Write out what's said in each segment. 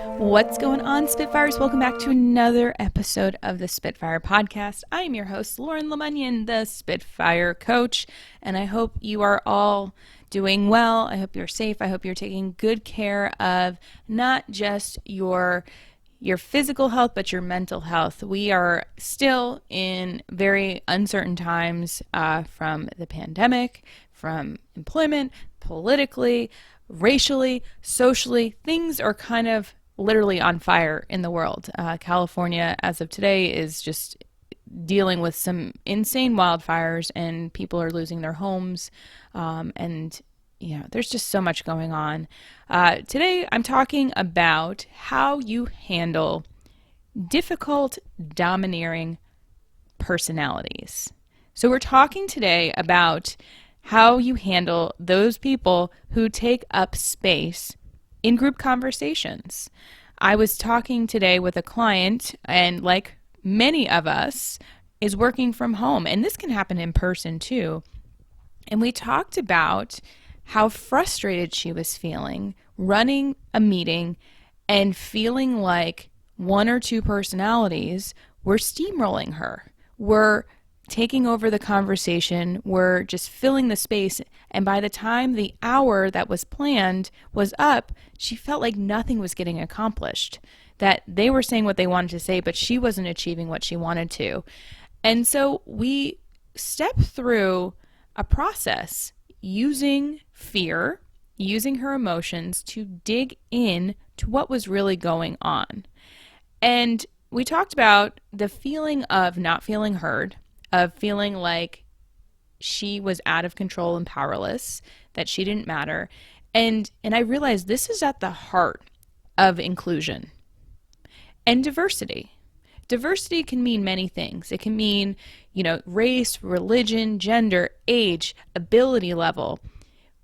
What's going on, Spitfires? Welcome back to another episode of the Spitfire Podcast. I am your host, Lauren Lemunyon, the Spitfire Coach, and I hope you are all doing well. I hope you're safe. I hope you're taking good care of not just your physical health, but your mental health. We are still in very uncertain times from the pandemic, from employment, politically, racially, socially. Things are kind of literally on fire in the world. California, as of today, is just dealing with some insane wildfires, and people are losing their homes. There's just so much going on. Today, I'm talking about how you handle difficult, domineering personalities. So we're talking today about how you handle those people who take up space in group conversations. I was talking today with a client, and like many of us, is working from home. And this can happen in person too. And we talked about how frustrated she was feeling running a meeting and feeling like one or two personalities were steamrolling her, were taking over the conversation, were just filling the space. And by the time the hour that was planned was up, she felt like nothing was getting accomplished, that they were saying what they wanted to say, but she wasn't achieving what she wanted to. And so we stepped through a process using fear, using her emotions to dig in to what was really going on. And we talked about the feeling of not feeling heard, of feeling like she was out of control and powerless, that she didn't matter. And I realized this is at the heart of inclusion and diversity. Diversity can mean many things. It can mean, race, religion, gender, age, ability level.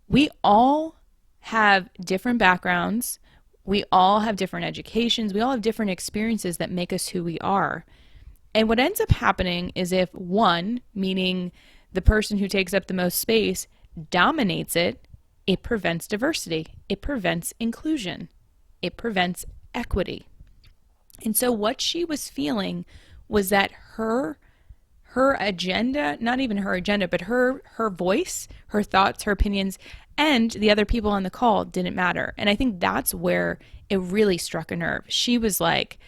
We all have different backgrounds. We all have different educations. We all have different experiences that make us who we are. And what ends up happening is if one, meaning the person who takes up the most space, dominates it, it prevents diversity. It prevents inclusion. It prevents equity. And so what she was feeling was that her agenda, not even her agenda, but her voice, her thoughts, her opinions, and the other people on the call didn't matter. And I think that's where it really struck a nerve. She was like,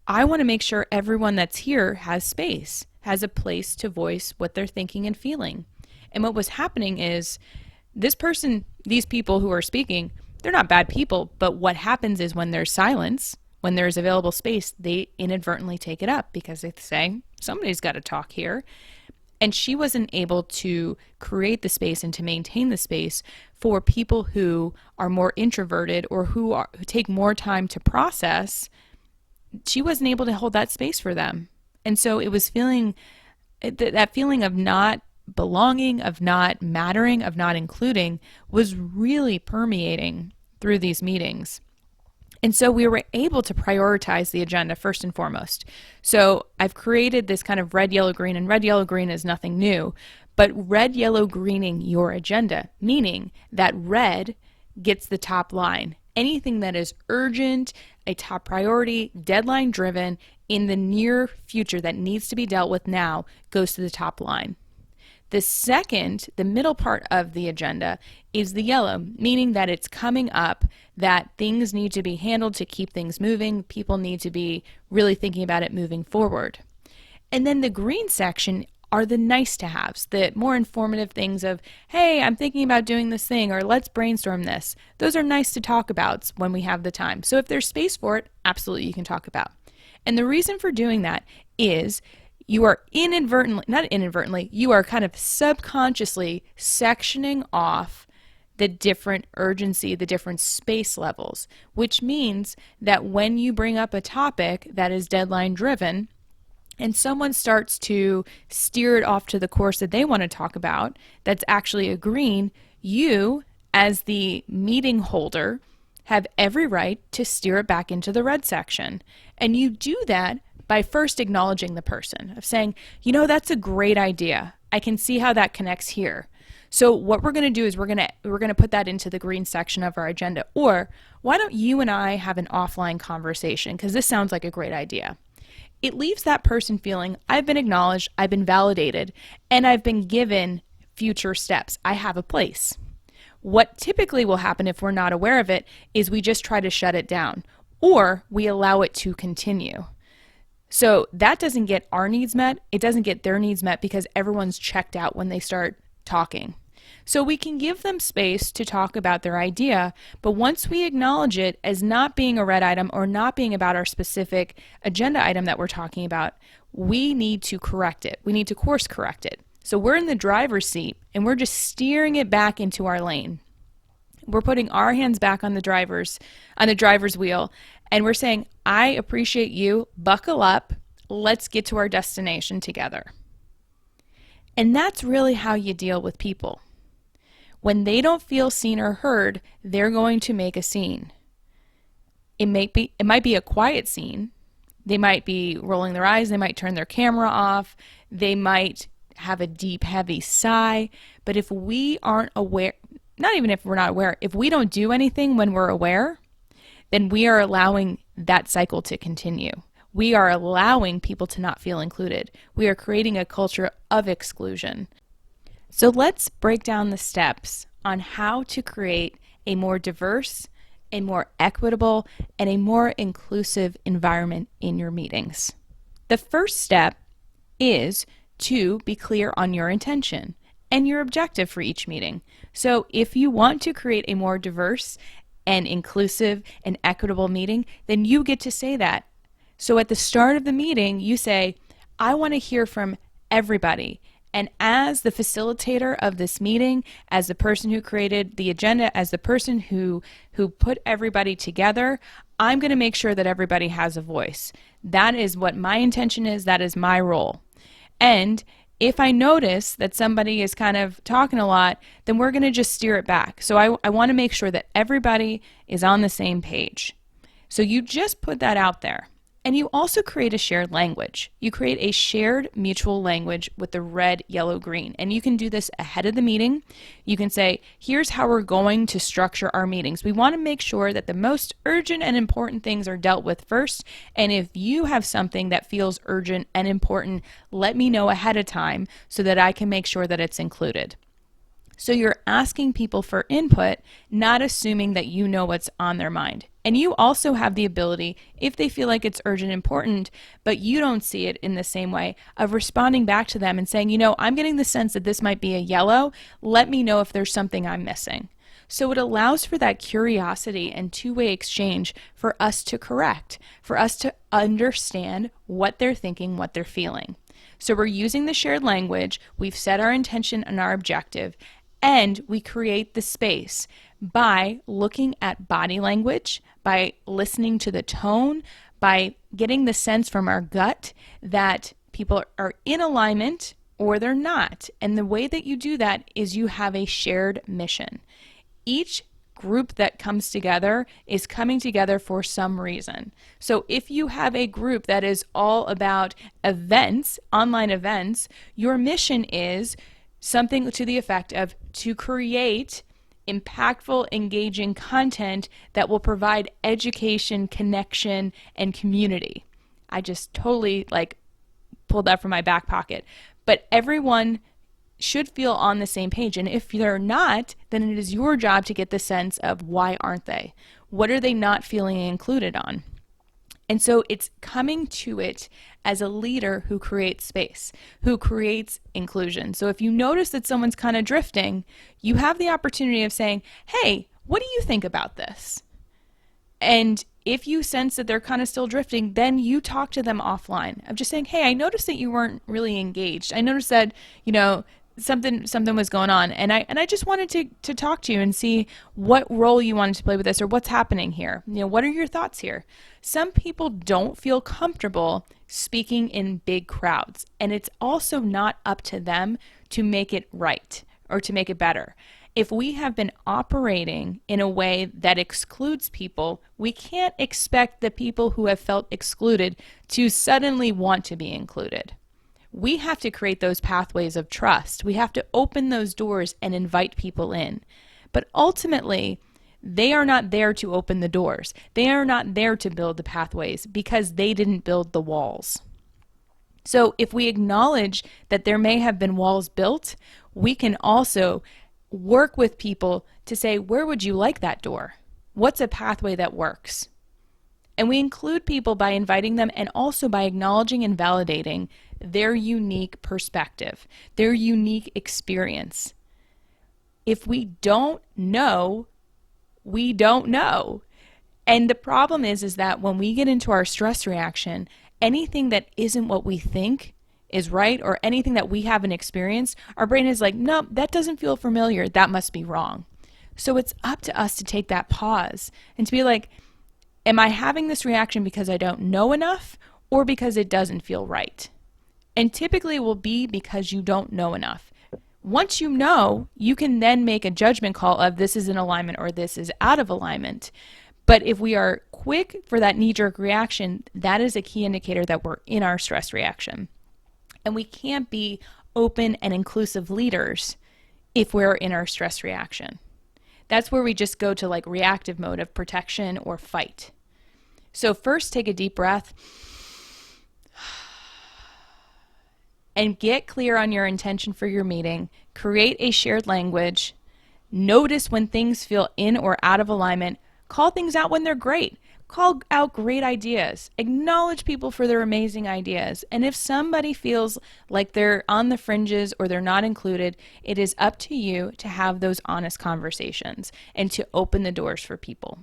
I want to make sure everyone that's here has space, has a place to voice what they're thinking and feeling. And what was happening is these people who are speaking, they're not bad people, but what happens is when there's silence, when there's available space, they inadvertently take it up because they say, somebody's got to talk here. And she wasn't able to create the space and to maintain the space for people who are more introverted or who take more time to process. She wasn't able to hold that space for them. And so it was that feeling of not belonging, of not mattering, of not including was really permeating through these meetings. And so we were able to prioritize the agenda first and foremost. So I've created this kind of red, yellow, green, and red, yellow, green is nothing new, but red, yellow, greening your agenda, meaning that red gets the top line. Anything that is urgent, a top priority, deadline driven in the near future that needs to be dealt with now goes to the top line. The second, the middle part of the agenda is the yellow, meaning that it's coming up, that things need to be handled to keep things moving. People need to be really thinking about it moving forward. And then the green section are the nice to haves, the more informative things of, hey, I'm thinking about doing this thing, or let's brainstorm this. Those are nice to talk about when we have the time. So if there's space for it, absolutely you can talk about. And the reason for doing that is you are you are kind of subconsciously sectioning off the different urgency, the different space levels, which means that when you bring up a topic that is deadline driven, and someone starts to steer it off to the course that they want to talk about, that's actually a green, you, as the meeting holder, have every right to steer it back into the red section. And you do that by first acknowledging the person, of saying, that's a great idea. I can see how that connects here. So what we're going to do is we're going to put that into the green section of our agenda. Or why don't you and I have an offline conversation, because this sounds like a great idea. It leaves that person feeling I've been acknowledged, I've been validated, and I've been given future steps. I have a place. What typically will happen if we're not aware of it is we just try to shut it down, or we allow it to continue. So that doesn't get our needs met. It doesn't get their needs met because everyone's checked out when they start talking. So we can give them space to talk about their idea, but once we acknowledge it as not being a red item or not being about our specific agenda item that we're talking about, we need to correct it. We need to course correct it. So we're in the driver's seat and we're just steering it back into our lane. We're putting our hands back on the driver's wheel, and we're saying, I appreciate you, buckle up, let's get to our destination together. And that's really how you deal with people. When they don't feel seen or heard, they're going to make a scene. It might be a quiet scene. They might be rolling their eyes, they might turn their camera off, they might have a deep, heavy sigh. But if we aren't aware, not even if we're not aware, if we don't do anything when we're aware, then we are allowing that cycle to continue. We are allowing people to not feel included. We are creating a culture of exclusion. So let's break down the steps on how to create a more diverse, a more equitable, and a more inclusive environment in your meetings. The first step is to be clear on your intention and your objective for each meeting. So if you want to create a more diverse and inclusive and equitable meeting, then you get to say that. So at the start of the meeting, you say, I want to hear from everybody. And as the facilitator of this meeting, as the person who created the agenda, as the person who put everybody together, I'm going to make sure that everybody has a voice. That is what my intention is. That is my role. And if I notice that somebody is kind of talking a lot, then we're going to just steer it back. So I want to make sure that everybody is on the same page. So you just put that out there. And you also create a shared language. You create a shared mutual language with the red, yellow, green. And you can do this ahead of the meeting. You can say, here's how we're going to structure our meetings. We want to make sure that the most urgent and important things are dealt with first. And if you have something that feels urgent and important, let me know ahead of time so that I can make sure that it's included. So you're asking people for input, not assuming that you know what's on their mind. And you also have the ability, if they feel like it's urgent and important, but you don't see it in the same way, of responding back to them and saying, you know, I'm getting the sense that this might be a yellow. Let me know if there's something I'm missing. So it allows for that curiosity and two-way exchange for us to correct, for us to understand what they're thinking, what they're feeling. So we're using the shared language, we've set our intention and our objective, and we create the space by looking at body language, by listening to the tone, by getting the sense from our gut that people are in alignment or they're not. And the way that you do that is you have a shared mission. Each group that comes together is coming together for some reason. So if you have a group that is all about events, online events, your mission is something to the effect of to create impactful, engaging content that will provide education, connection, and community. I just totally pulled that from my back pocket. But everyone should feel on the same page. And if they're not, then it is your job to get the sense of why aren't they? What are they not feeling included on? And so it's coming to it as a leader who creates space, who creates inclusion. So if you notice that someone's kind of drifting, you have the opportunity of saying, hey, what do you think about this? And if you sense that they're kind of still drifting, then you talk to them offline of just saying, hey, I noticed that you weren't really engaged. I noticed that, something was going on, and I just wanted to talk to you and see what role you wanted to play with this, or what's happening here. What are your thoughts here? Some people don't feel comfortable speaking in big crowds, and it's also not up to them to make it right or to make it better. If we have been operating in a way that excludes people, we can't expect the people who have felt excluded to suddenly want to be included. We have to create those pathways of trust. We have to open those doors and invite people in. But ultimately, they are not there to open the doors. They are not there to build the pathways because they didn't build the walls. So if we acknowledge that there may have been walls built, we can also work with people to say, where would you like that door? What's a pathway that works? And we include people by inviting them and also by acknowledging and validating their unique perspective, their unique experience. If we don't know, we don't know. And the problem is that when we get into our stress reaction, anything that isn't what we think is right or anything that we haven't experienced, our brain is like, nope, that doesn't feel familiar. That must be wrong. So it's up to us to take that pause and to be like, am I having this reaction because I don't know enough or because it doesn't feel right? And typically it will be because you don't know enough. Once you know, you can then make a judgment call of this is in alignment or this is out of alignment. But if we are quick for that knee-jerk reaction, that is a key indicator that we're in our stress reaction. And we can't be open and inclusive leaders if we're in our stress reaction. That's where we just go to like reactive mode of protection or fight. So first, take a deep breath and get clear on your intention for your meeting. Create a shared language. Notice when things feel in or out of alignment. Call things out when they're great. Call out great ideas. Acknowledge people for their amazing ideas. And if somebody feels like they're on the fringes or they're not included, it is up to you to have those honest conversations and to open the doors for people.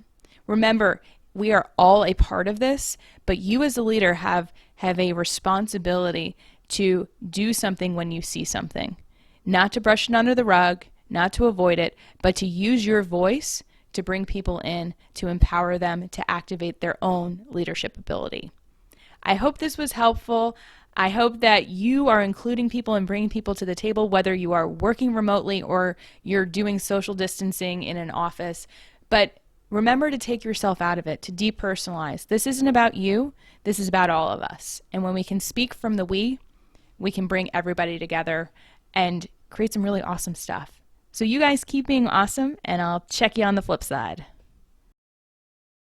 Remember, we are all a part of this, but you as a leader have a responsibility to do something when you see something. Not to brush it under the rug, not to avoid it, but to use your voice to bring people in, to empower them to activate their own leadership ability. I hope this was helpful. I hope that you are including people and bringing people to the table, whether you are working remotely or you're doing social distancing in an office. But remember to take yourself out of it, to depersonalize. This isn't about you. This is about all of us. And when we can speak from the we can bring everybody together and create some really awesome stuff. So you guys keep being awesome, and I'll check you on the flip side.